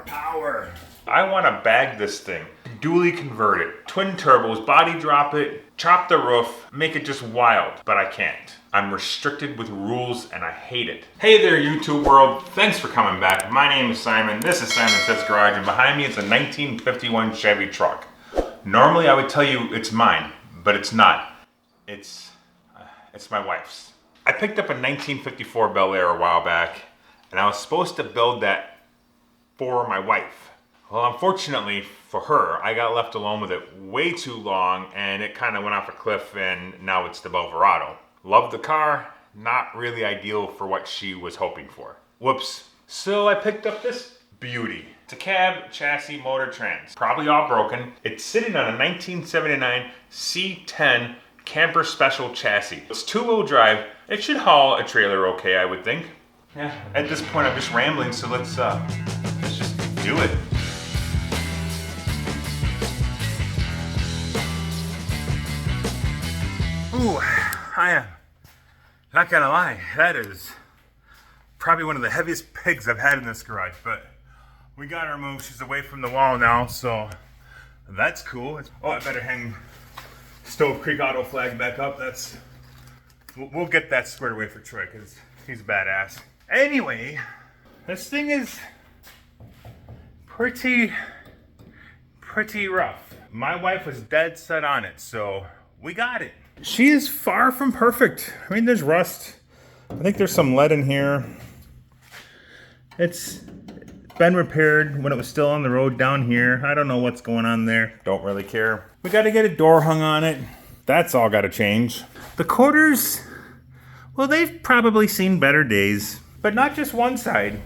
power. I want to bag this thing, dually convert it, twin turbos, body drop it, chop the roof, make it just wild, but I can't. I'm restricted with rules and I hate it. Hey there, YouTube world. Thanks for coming back. My name is Simon. This is SimonSaysGarage, and behind me is a 1951 Chevy truck. Normally I would tell you it's mine, but it's not. It's my wife's. I picked up a 1954 Bel Air a while back, and I was supposed to build that for my wife. Well, unfortunately for her, I got left alone with it way too long, and it kind of went off a cliff, and now it's the Silverado. Loved the car, not really ideal for what she was hoping for. Whoops. So I picked up this beauty. It's a cab, chassis, motor, trans. Probably all broken. It's sitting on a 1979 C10 camper special chassis. It's two-wheel drive. It should haul a trailer okay, I would think. Yeah, at this point I'm just rambling, so let's just do it. Ooh, I am not gonna lie, that is probably one of the heaviest pigs I've had in this garage, but we got her moved. She's away from the wall now, so that's cool. Oh, I better hang Stove Creek Auto flag back up. We'll get that squared away for Troy, because he's badass. Anyway, this thing is pretty rough. My wife was dead set on it, so we got it. She is far from perfect. I mean, there's rust. I think there's some lead in here. It's been repaired when it was still on the road down here. I don't know what's going on there. Don't really care. We got to get a door hung on it. That's all got to change. The quarters, well, they've probably seen better days. But not just one side.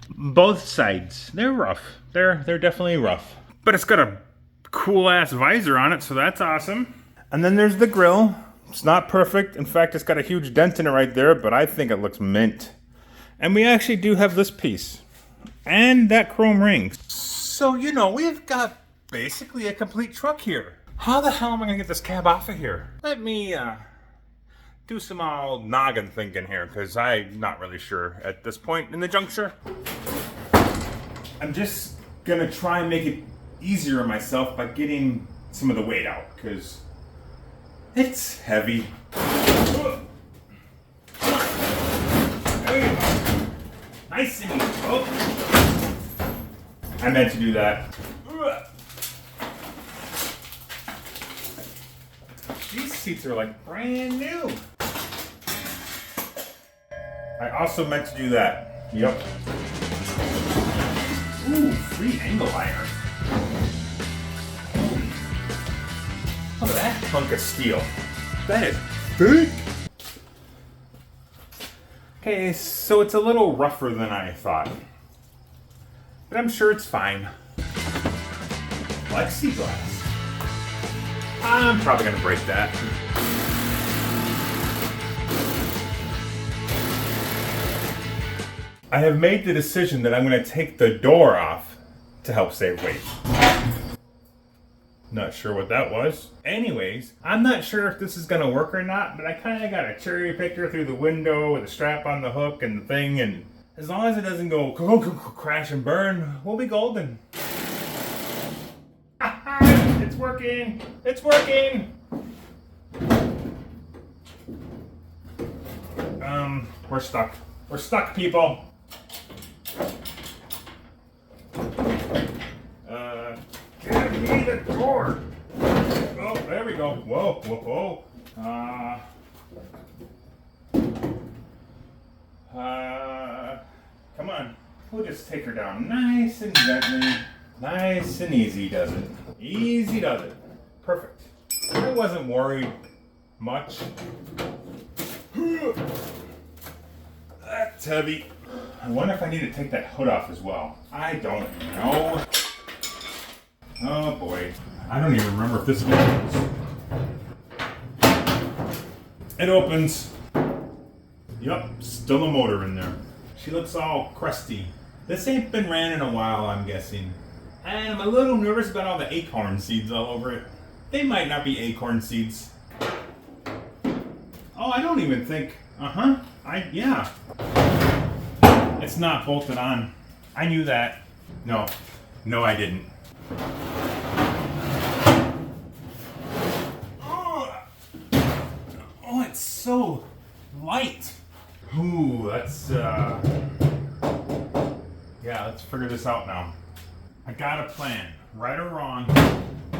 Both sides. They're rough. They're definitely rough. But it's got a cool ass visor on it, so that's awesome. And then there's the grill. It's not perfect. In fact, it's got a huge dent in it right there, but I think it looks mint. And we actually do have this piece. And that chrome ring. So, you know, we've got basically a complete truck here. How the hell am I gonna get this cab off of here? Let me do some old noggin thinking here, because I'm not really sure at this point in the juncture. I'm just gonna try and make it easier on myself by getting some of the weight out, because it's heavy. There you go. Nice and easy. Oh. I meant to do that. These seats are like brand new. I also meant to do that. Yep. Ooh, free angle iron. Look at that hunk of steel. That is big. Okay, so it's a little rougher than I thought. But I'm sure it's fine. Plexiglass. I'm probably gonna break that. I have made the decision that I'm gonna take the door off to help save weight. Not sure what that was. Anyways, I'm not sure if this is gonna work or not, but I kinda got a cherry picker through the window with a strap on the hook and the thing, and as long as it doesn't go crash and burn, we'll be golden. It's working! It's working! We're stuck. We're stuck, people. Give me the door! Oh, there we go. Whoa, whoa, whoa. Come on. We'll just take her down nice and gently. Nice and easy does it. Easy does it. Perfect. I wasn't worried much. That's heavy. I wonder if I need to take that hood off as well. I don't know. Oh boy. I don't even remember if this opens. It opens. Yup, still a motor in there. She looks all crusty. This ain't been ran in a while, I'm guessing. And I'm a little nervous about all the acorn seeds all over it. They might not be acorn seeds. Oh, I don't even think. Yeah. It's not bolted on. I knew that. No, I didn't. Oh, it's so light. Ooh, yeah, let's figure this out now. I got a plan. Right or wrong,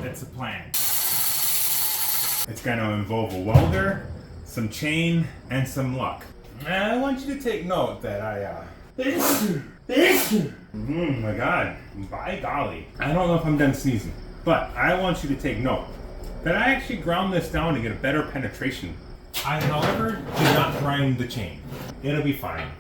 it's a plan. It's going to involve a welder, some chain, and some luck. I want you to take note that oh my God, by golly. I don't know if I'm done sneezing, but I want you to take note that I actually ground this down to get a better penetration. I, however, did not grind the chain. It'll be fine.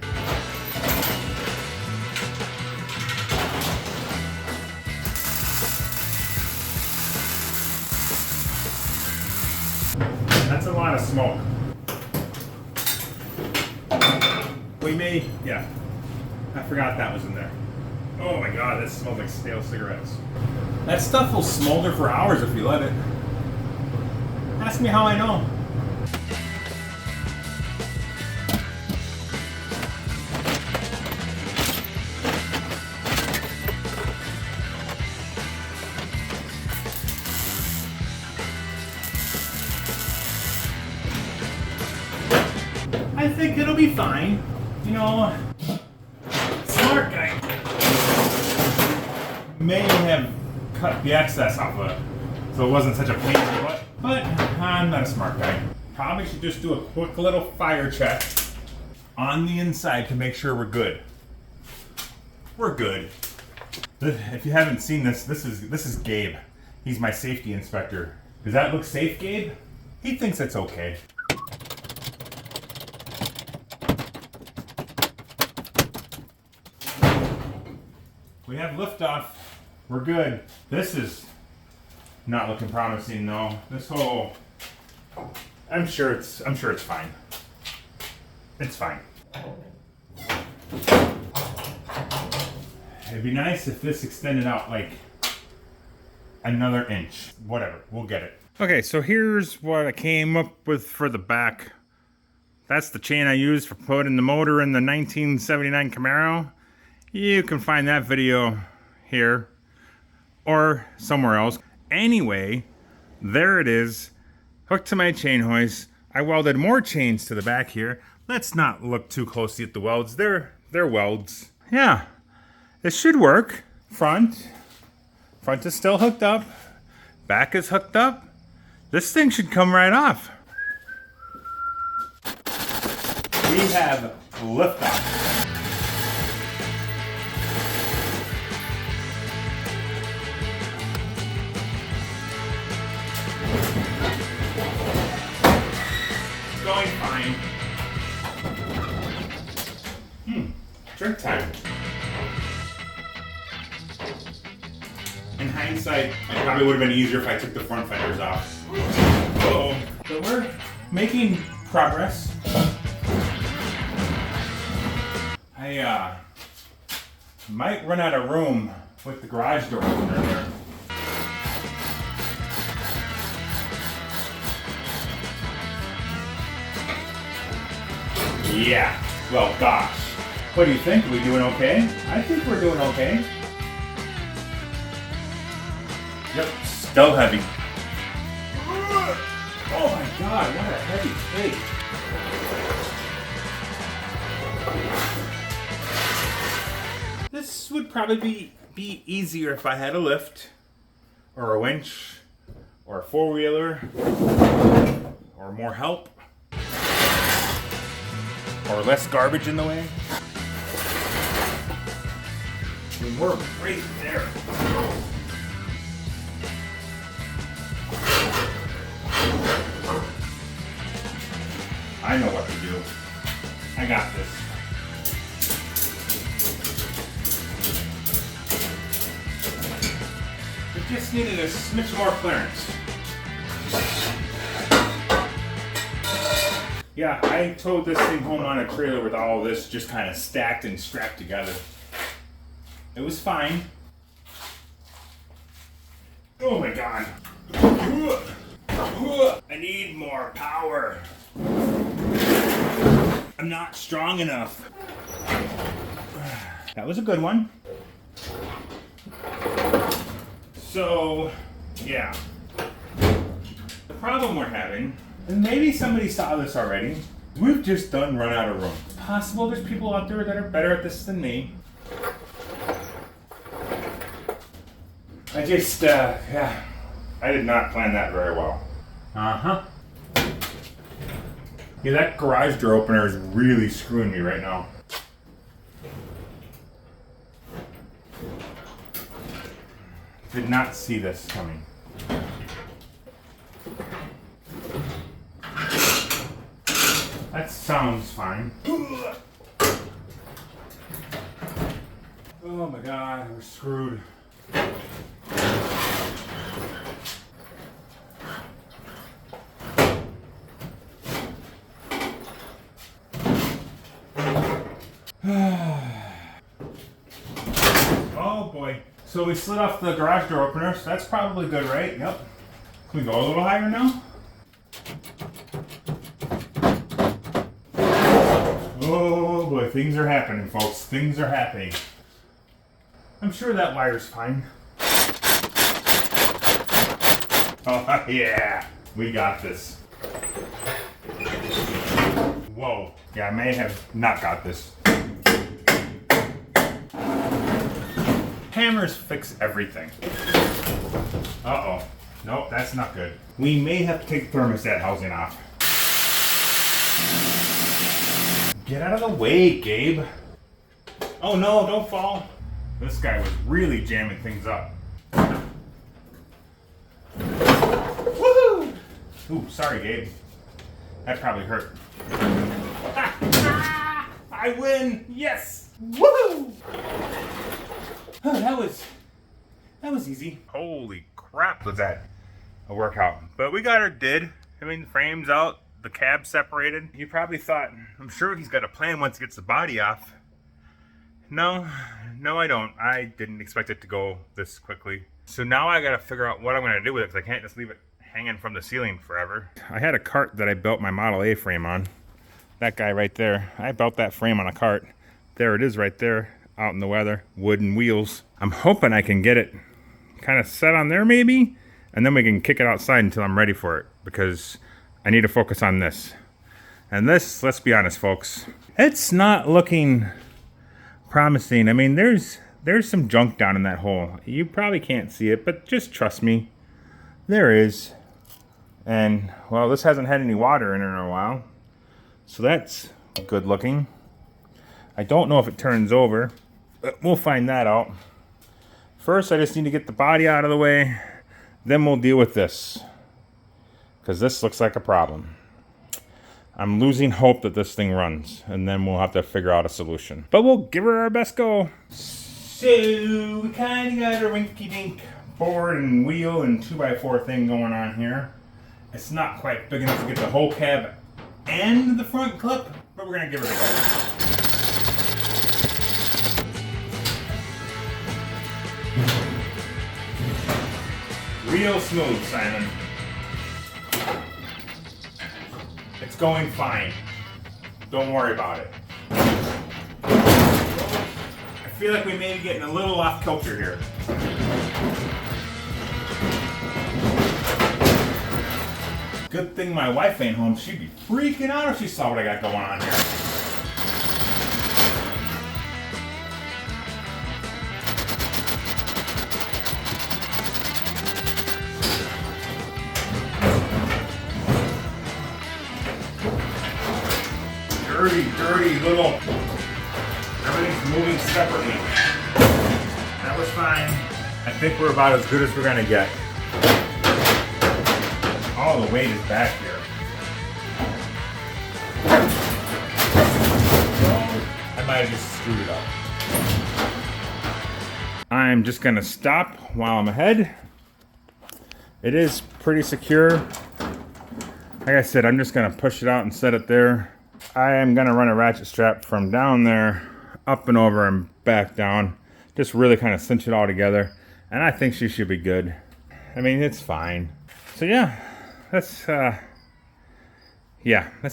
That's a lot of smoke. Yeah. I forgot that was in there. Oh my God, that smells like stale cigarettes. That stuff will smolder for hours if you let it. Ask me how I know. I think it'll be fine. You know, smart guy may have cut the excess off of it, so it wasn't such a pain in the butt. But I'm not a smart guy. Probably should just do a quick little fire check on the inside to make sure we're good. We're good. If you haven't seen this is Gabe. He's my safety inspector. Does that look safe, Gabe? He thinks it's okay. We have liftoff. We're good. This is not looking promising, though. This whole, I'm sure it's fine. It's fine. It'd be nice if this extended out like another inch. Whatever, we'll get it. Okay, so here's what I came up with for the back. That's the chain I used for putting the motor in the 1979 Camaro. You can find that video here or somewhere else. Anyway, there it is, hooked to my chain hoist. I welded more chains to the back here. Let's not look too closely at the welds. They're welds. Yeah, this should work. Front is still hooked up. Back is hooked up. This thing should come right off. We have liftoff. Going fine. Trick time. In hindsight, it probably would have been easier if I took the front fenders off. Uh-oh. But we're making progress. I might run out of room with the garage door opener there. Yeah, well, gosh. What do you think? Are we doing okay? I think we're doing okay. Yep, still heavy. Oh my God, what a heavy plate. This would probably be easier if I had a lift, or a winch, or a four-wheeler, or more help. Or less garbage in the way. I mean, we're right there. I know what to do. I got this. We just needed a smidge more clearance. Yeah, I towed this thing home on a trailer with all this just kind of stacked and strapped together. It was fine. Oh my God. I need more power. I'm not strong enough. That was a good one. So, yeah. The problem we're having, and maybe somebody saw this already, we've just run out of room. It's possible there's people out there that are better at this than me. I just, yeah, I did not plan that very well. Uh-huh. Yeah, that garage door opener is really screwing me right now. Did not see this coming. That sounds fine. Oh my God, we're screwed. Oh boy. So we slid off the garage door opener, so that's probably good, right? Yep. Can we go a little higher now? Oh boy, things are happening, folks. Things are happening. I'm sure that wire's fine. Oh yeah, we got this. Whoa. Yeah, I may have not got this. Hammers fix everything. Uh-oh. Nope, that's not good. We may have to take the thermostat housing off. Get out of the way, Gabe. Oh no, don't fall. This guy was really jamming things up. Woohoo! Ooh, sorry, Gabe. That probably hurt. I win! Yes! Woohoo! Oh, that was easy. Holy crap, was that a workout. But we got her did. I mean, the frame's out, the cab separated. You probably thought, I'm sure he's got a plan once he gets the body off. No, I don't. I didn't expect it to go this quickly. So now I gotta figure out what I'm gonna do with it, because I can't just leave it hanging from the ceiling forever. I had a cart that I built my Model A frame on. That guy right there. I built that frame on a cart. There it is right there, out in the weather. Wooden wheels. I'm hoping I can get it kind of set on there maybe, and then we can kick it outside until I'm ready for it, because I need to focus on this. And this, let's be honest, folks, it's not looking promising. I mean, there's some junk down in that hole. You probably can't see it, but just trust me, there is. And, well, this hasn't had any water in it in a while, so that's good looking. I don't know if it turns over, but we'll find that out. First, I just need to get the body out of the way, then we'll deal with this, because this looks like a problem. I'm losing hope that this thing runs, and then we'll have to figure out a solution. But we'll give her our best go. So, we kind of got a rinky-dink board and wheel and 2x4 thing going on here. It's not quite big enough to get the whole cab and the front clip, but we're going to give it a go. Real smooth, Simon. It's going fine. Don't worry about it. I feel like we may be getting a little off kilter here. Good thing my wife ain't home. She'd be freaking out if she saw what I got going on here. Dirty little, everything's moving separately. That was fine. I think we're about as good as we're gonna get. All the weight is back here. I might have just screwed it up. I'm just gonna stop while I'm ahead. It is pretty secure. Like I said, I'm just gonna push it out and set it there. I am going to run a ratchet strap from down there up and over and back down. Just really kind of cinch it all together. And I think she should be good. I mean, it's fine. So yeah, let's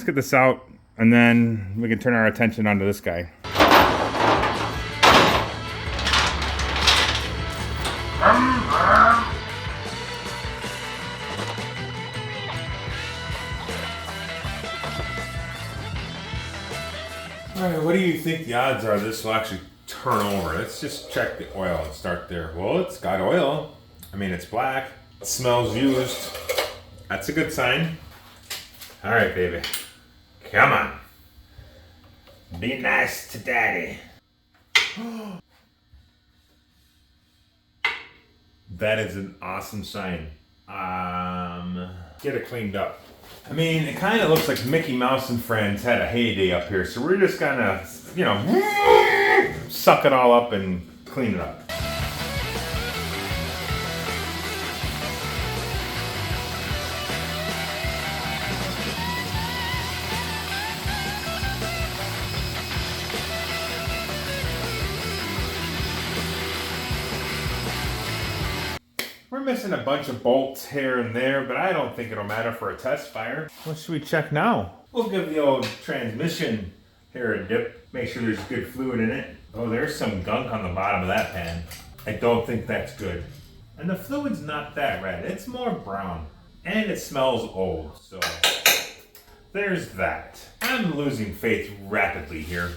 get this out, and then we can turn our attention onto this guy. Alright, what do you think the odds are this will actually turn over? Let's just check the oil and start there. Well, it's got oil. I mean, it's black. It smells used. That's a good sign. Alright, baby. Come on. Be nice to daddy. That is an awesome sign. Get it cleaned up. I mean, it kind of looks like Mickey Mouse and Friends had a heyday up here, so we're just gonna, you know, suck it all up and clean it up. We're missing a bunch of bolts here and there, but I don't think it'll matter for a test fire. What should we check now? We'll give the old transmission here a dip. Make sure there's good fluid in it. Oh, there's some gunk on the bottom of that pan. I don't think that's good. And the fluid's not that red. It's more brown. And it smells old, so there's that. I'm losing faith rapidly here.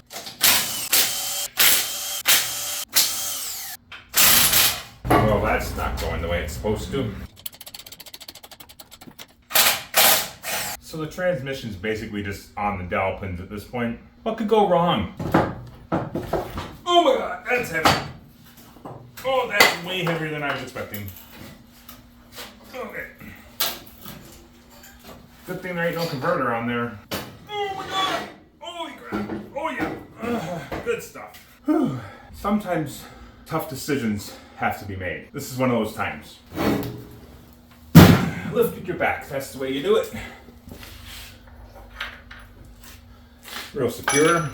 Well, that's not going the way it's supposed to. So the transmission's basically just on the dowel pins at this point. What could go wrong? Oh my god, that's heavy. Oh, that's way heavier than I was expecting. Okay. Good thing there ain't no converter on there. Oh my god! Holy crap! Oh yeah! Good stuff. Whew. Sometimes tough decisions have to be made. This is one of those times. Lift with your back. That's the way you do it. Real secure.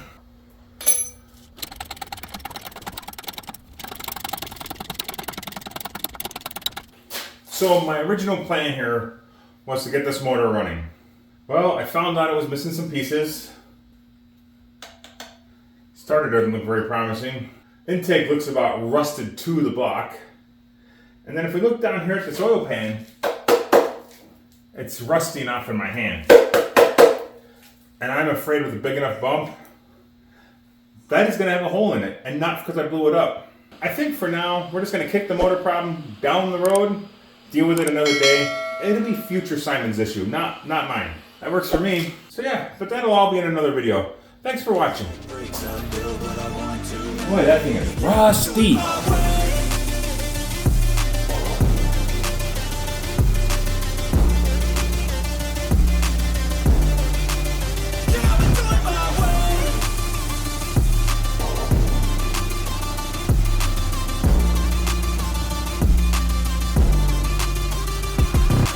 So my original plan here was to get this motor running. Well, I found out it was missing some pieces. Starter doesn't look very promising. Intake looks about rusted to the block. And then if we look down here at this oil pan, it's rusting off in my hand. And I'm afraid with a big enough bump, that is gonna have a hole in it, and not because I blew it up. I think for now, we're just gonna kick the motor problem down the road, deal with it another day. It'll be future Simon's issue, not mine. That works for me. So yeah, but that'll all be in another video. Thanks for watching. Boy, that thing is rusty.